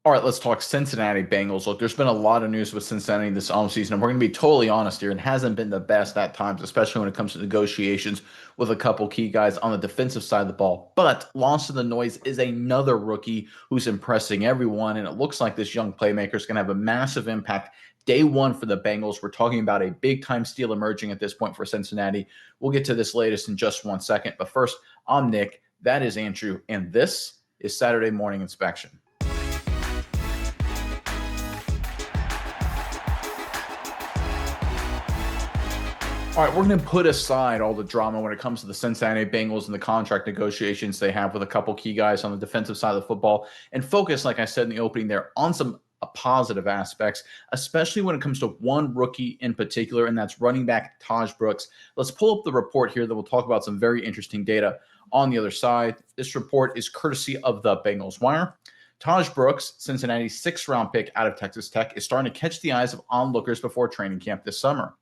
All right, let's talk Cincinnati Bengals. Look, there's been a lot of news with Cincinnati this offseason, and we're going to be totally honest here. It hasn't been the best at times, especially when it comes to negotiations with a couple key guys on the defensive side of the ball. But lost in the noise is another rookie who's impressing everyone, and it looks like this young playmaker is going to have a massive impact day one for the Bengals. We're talking about a big time steal emerging at this point for Cincinnati. We'll get to this latest in just 1 second. But first, I'm Nick. That is Andrew, and this is Saturday Morning Inspection. All right, we're going to put aside all the drama when it comes to the Cincinnati Bengals and the contract negotiations they have with a couple key guys on the defensive side of the football and focus, like I said in the opening there, on some positive aspects, especially when it comes to one rookie in particular, and that's running back Taj Brooks. Let's pull up the report here that will talk about some very interesting data on the other side. This report is courtesy of the Bengals Wire. Taj Brooks, Cincinnati's sixth-round pick out of Texas Tech, is starting to catch the eyes of onlookers before training camp this summer.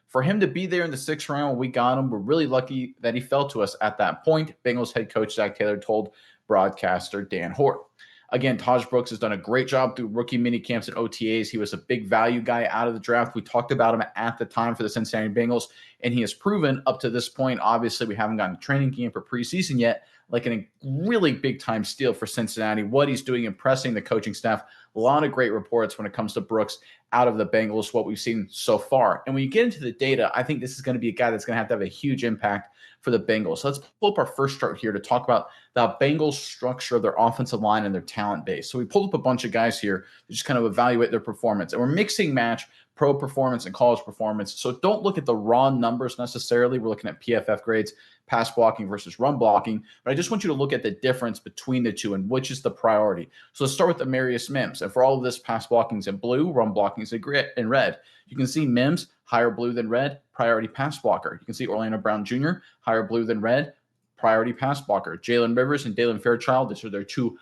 For him to be there in the sixth round when we got him, we're really lucky that he fell to us at that point, Bengals head coach Zach Taylor told broadcaster Dan Hort. Again, Taj Brooks has done a great job through rookie mini camps and OTAs. He was a big value guy out of the draft. We talked about him at the time for the Cincinnati Bengals, and he has proven up to this point. Obviously, we haven't gotten training camp or preseason yet, like a really big-time steal for Cincinnati. What he's doing, impressing the coaching staff. A lot of great reports when it comes to Brooks out of the Bengals, what we've seen so far. And when you get into the data, I think this is going to be a guy that's going to have a huge impact for the Bengals. So let's pull up our first chart here to talk about the Bengals structure of their offensive line and their talent base. So we pulled up a bunch of guys here to just kind of evaluate their performance. And we're mixing match pro performance and college performance. So don't look at the raw numbers necessarily. We're looking at PFF grades, pass blocking versus run blocking. But I just want you to look at the difference between the two and which is the priority. So let's start with Amarius Mims. And for all of this, pass blocking is in blue, run blocking is in red. You can see Mims, higher blue than red, priority pass blocker. You can see Orlando Brown Jr., higher blue than red, priority pass blocker. Jalen Rivers and Dalen Fairchild, these are their two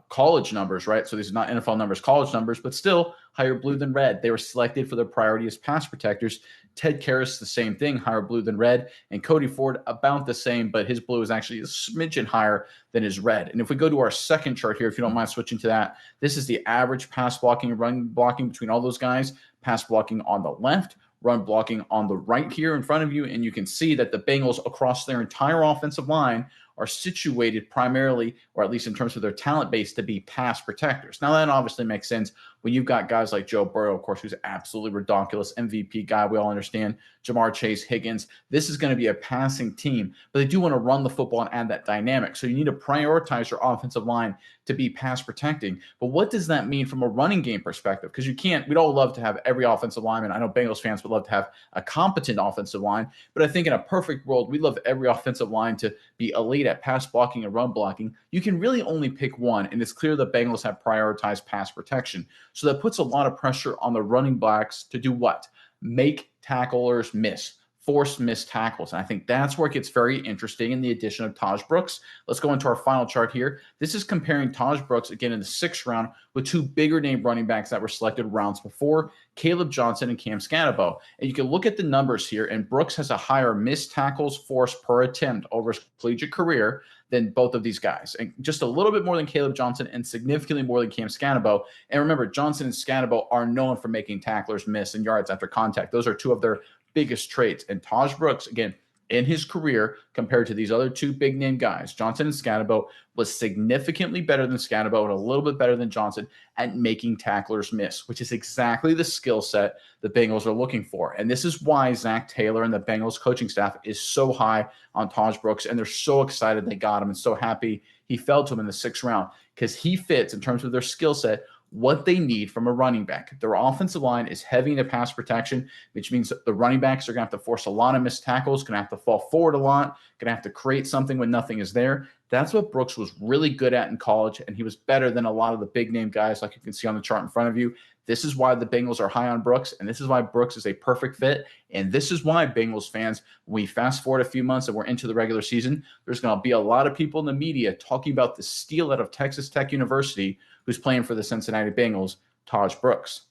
college numbers, right? So these are not NFL numbers, college numbers, but still higher blue than red. They were selected for their priority as pass protectors. Ted Karras, the same thing, higher blue than red. And Cody Ford, about the same, but his blue is actually a smidgen higher than his red. And if we go to our second chart here, if you don't mind switching to that, this is the average pass blocking and run blocking between all those guys. Pass blocking on the left, run blocking on the right here in front of you. And you can see that the Bengals across their entire offensive line are situated primarily, or at least in terms of their talent base, to be pass protectors. Now, that obviously makes sense when you've got guys like Joe Burrow, of course, who's absolutely ridiculous, MVP guy, we all understand, Jamar Chase, Higgins. This is going to be a passing team, but they do want to run the football and add that dynamic. So you need to prioritize your offensive line to be pass protecting. But what does that mean from a running game perspective? Because we'd all love to have every offensive lineman. I know Bengals fans would love to have a competent offensive line, but I think in a perfect world, we'd love every offensive line to be elite at pass blocking and run blocking. You can really only pick one, and it's clear the Bengals have prioritized pass protection. So that puts a lot of pressure on the running backs to do what? Make tacklers miss. Forced missed tackles. And I think that's where it gets very interesting in the addition of Taj Brooks. Let's go into our final chart here. This is comparing Taj Brooks again in the sixth round with two bigger name running backs that were selected rounds before, Caleb Johnson and Cam Scannabo. And you can look at the numbers here, and Brooks has a higher missed tackles forced per attempt over his collegiate career than both of these guys, and just a little bit more than Caleb Johnson and significantly more than Cam Scannabo. And remember, Johnson and Scannabo are known for making tacklers miss and yards after contact. Those are two of their biggest traits. And Taj Brooks, again, in his career, compared to these other two big name guys, Johnson and Scannabo, was significantly better than Scannabo and a little bit better than Johnson at making tacklers miss, which is exactly the skill set the Bengals are looking for. And this is why Zach Taylor and the Bengals coaching staff is so high on Taj Brooks, and they're so excited they got him and so happy he fell to him in the sixth round, because he fits, in terms of their skill set, what they need from a running back. Their offensive line is heavy into pass protection, which means the running backs are going to have to force a lot of missed tackles, going to have to fall forward a lot, going to have to create something when nothing is there. That's what Brooks was really good at in college, and he was better than a lot of the big-name guys like you can see on the chart in front of you. This is why the Bengals are high on Brooks, and this is why Brooks is a perfect fit, and this is why, Bengals fans, when we fast forward a few months and we're into the regular season, there's going to be a lot of people in the media talking about the steal out of Texas Tech University who's playing for the Cincinnati Bengals, Taj Brooks.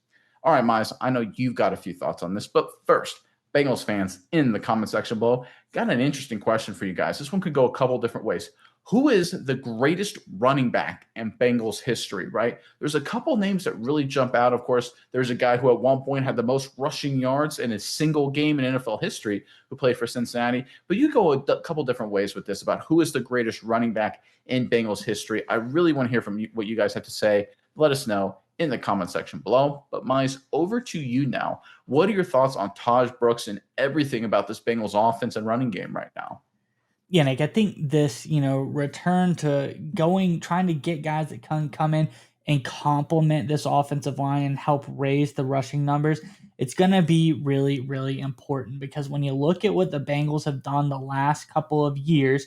All right, Miles, I know you've got a few thoughts on this, but first, Bengals fans in the comment section below, got an interesting question for you guys. This one could go a couple different ways. Who is the greatest running back in Bengals history, right? There's a couple names that really jump out. Of course, there's a guy who at one point had the most rushing yards in a single game in NFL history who played for Cincinnati. But you go a couple different ways with this about who is the greatest running back in Bengals history. I really want to hear from you, what you guys have to say. Let us know in the comment section below. But Mize, over to you now. What are your thoughts on Taj Brooks and everything about this Bengals offense and running game right now? Yeah, Nick, I think this, return to trying to get guys that can come in and complement this offensive line and help raise the rushing numbers, it's going to be really, really important because when you look at what the Bengals have done the last couple of years,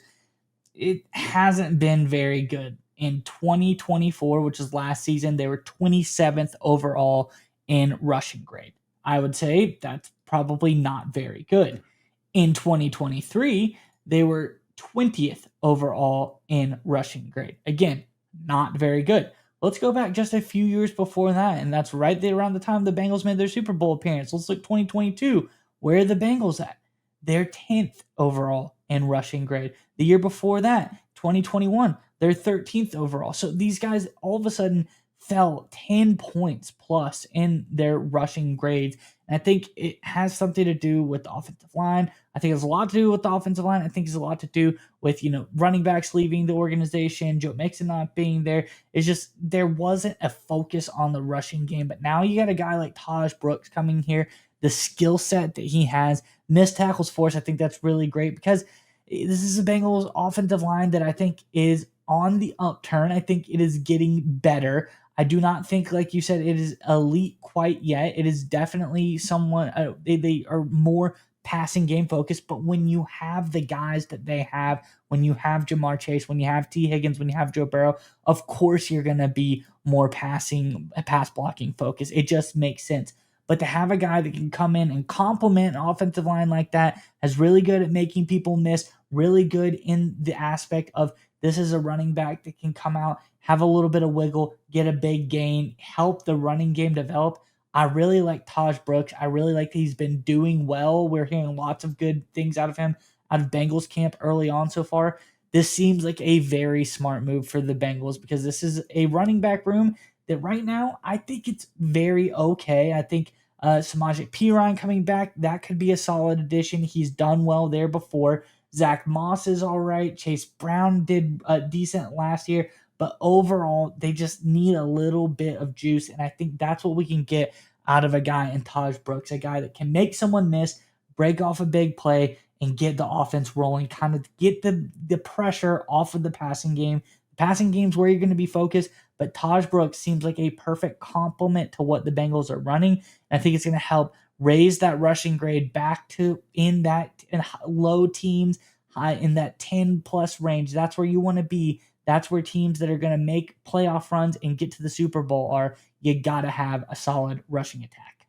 it hasn't been very good. In 2024, which is last season, they were 27th overall in rushing grade. I would say that's probably not very good. In 2023, they were 20th overall in rushing grade. Again, not very good. Let's go back just a few years before that, and that's right there around the time the Bengals made their Super Bowl appearance. Let's look 2022. Where are the Bengals at? They're 10th overall in rushing grade. The year before that, 2021, they're 13th overall. So these guys all of a sudden fell 10 points plus in their rushing grades. And I think it has something to do with the offensive line. I think it's a lot to do with the offensive line. I think it's a lot to do with, running backs leaving the organization, Joe Mixon not being there. It's just there wasn't a focus on the rushing game. But now you got a guy like Taj Brooks coming here, the skill set that he has, missed tackles force. I think that's really great because this is a Bengals offensive line that I think is on the upturn. I think it is getting better. I do not think, like you said, it is elite quite yet. It is definitely someone, they are more passing game focused, but when you have the guys that they have, when you have Jamar Chase, when you have T. Higgins, when you have Joe Burrow, of course you're going to be more pass blocking focus. It just makes sense. But to have a guy that can come in and complement an offensive line like that, is really good at making people miss, really good in the aspect of this is a running back that can come out, have a little bit of wiggle, get a big gain, help the running game develop. I really like Taj Brooks. I really like that he's been doing well. We're hearing lots of good things out of him, out of Bengals camp early on so far. This seems like a very smart move for the Bengals because this is a running back room that right now I think it's very okay. I think Samaje Perine coming back, that could be a solid addition. He's done well there before. Zach Moss is all right. Chase Brown did decent last year. But overall, they just need a little bit of juice. And I think that's what we can get out of a guy in Taj Brooks, a guy that can make someone miss, break off a big play, and get the offense rolling, kind of get the pressure off of the passing game. The passing game's where you're going to be focused, but Taj Brooks seems like a perfect complement to what the Bengals are running. And I think it's going to help raise that rushing grade back to in low teams, high in that 10 plus range. That's where you want to be. That's where teams that are going to make playoff runs and get to the Super Bowl are. You got to have a solid rushing attack.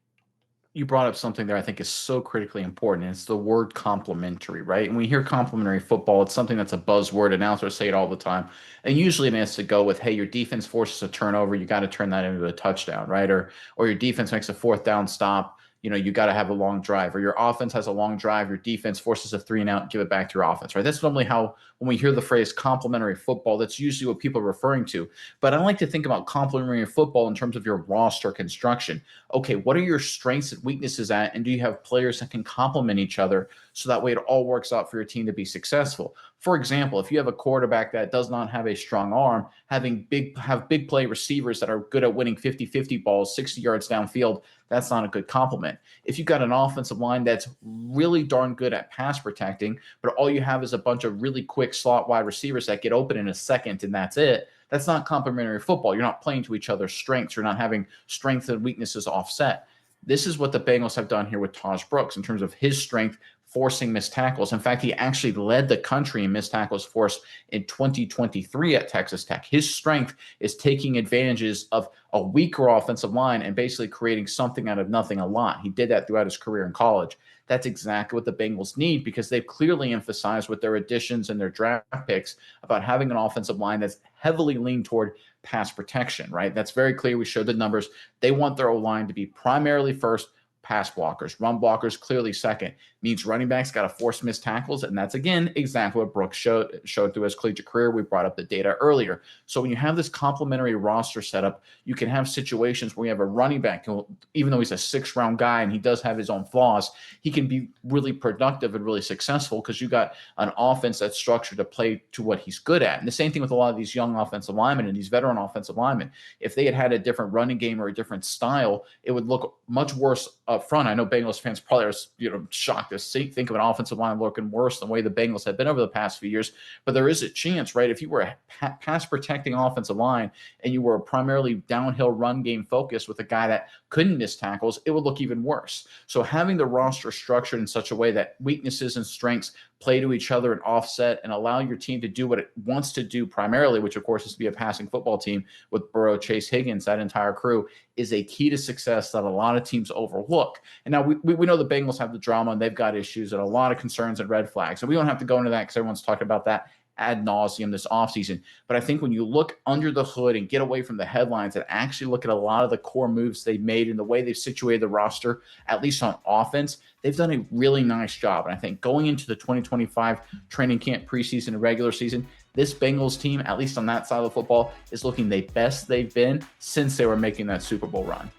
You brought up something there I think is so critically important. It's the word complementary, right? And we hear complementary football, it's something that's a buzzword. Announcers say it all the time. And usually it has to go with, hey, your defense forces a turnover, you got to turn that into a touchdown, right? Or your defense makes a fourth down stop, you got to have a long drive. Or your offense has a long drive, your defense forces a 3-and-out, give it back to your offense, right? That's normally how, when we hear the phrase complementary football, that's usually what people are referring to. But I like to think about complementary football in terms of your roster construction. Okay, what are your strengths and weaknesses at? And do you have players that can complement each other so that way it all works out for your team to be successful? For example, if you have a quarterback that does not have a strong arm, have big play receivers that are good at winning 50-50 balls 60 yards downfield, that's not a good complement. If you've got an offensive line that's really darn good at pass protecting, but all you have is a bunch of really quick slot wide receivers that get open in a second and that's it, that's not complementary football. You're not playing to each other's strengths. You're not having strengths and weaknesses offset. This is what the Bengals have done here with Taj Brooks in terms of his strength forcing missed tackles. In fact, he actually led the country in missed tackles forced in 2023 at Texas Tech. His strength is taking advantages of a weaker offensive line and basically creating something out of nothing a lot. He did that throughout his career in college. That's exactly what the Bengals need because they've clearly emphasized with their additions and their draft picks about having an offensive line that's heavily leaned toward pass protection, right? That's very clear. We showed the numbers. They want their O-line to be primarily first, pass blockers. Run blockers clearly second. Means running backs got to force missed tackles, and that's again exactly what Brooks showed through his collegiate career. We brought up the data earlier. So when you have this complementary roster setup, you can have situations where you have a running back who, even though he's a 6th-round guy and he does have his own flaws, he can be really productive and really successful because you got an offense that's structured to play to what he's good at. And the same thing with a lot of these young offensive linemen and these veteran offensive linemen. If they had a different running game or a different style, it would look much worse up front. I know Bengals fans probably are shocked to think of an offensive line looking worse than the way the Bengals have been over the past few years. But there is a chance, right? If you were a pass protecting offensive line and you were primarily downhill run game focused with a guy that couldn't miss tackles, it would look even worse. So having the roster structured in such a way that weaknesses and strengths play to each other and offset and allow your team to do what it wants to do primarily, which of course is to be a passing football team with Burrow, Chase, Higgins, that entire crew, is a key to success that a lot of teams overlook. And now we know the Bengals have the drama and they've got issues and a lot of concerns and red flags. And we don't have to go into that because everyone's talking about that ad nauseum this offseason. But I think when you look under the hood and get away from the headlines and actually look at a lot of the core moves they've made and the way they've situated the roster, at least on offense, they've done a really nice job. And I think going into the 2025 training camp, preseason, and regular season, this Bengals team, at least on that side of the football, is looking the best they've been since they were making that Super Bowl run.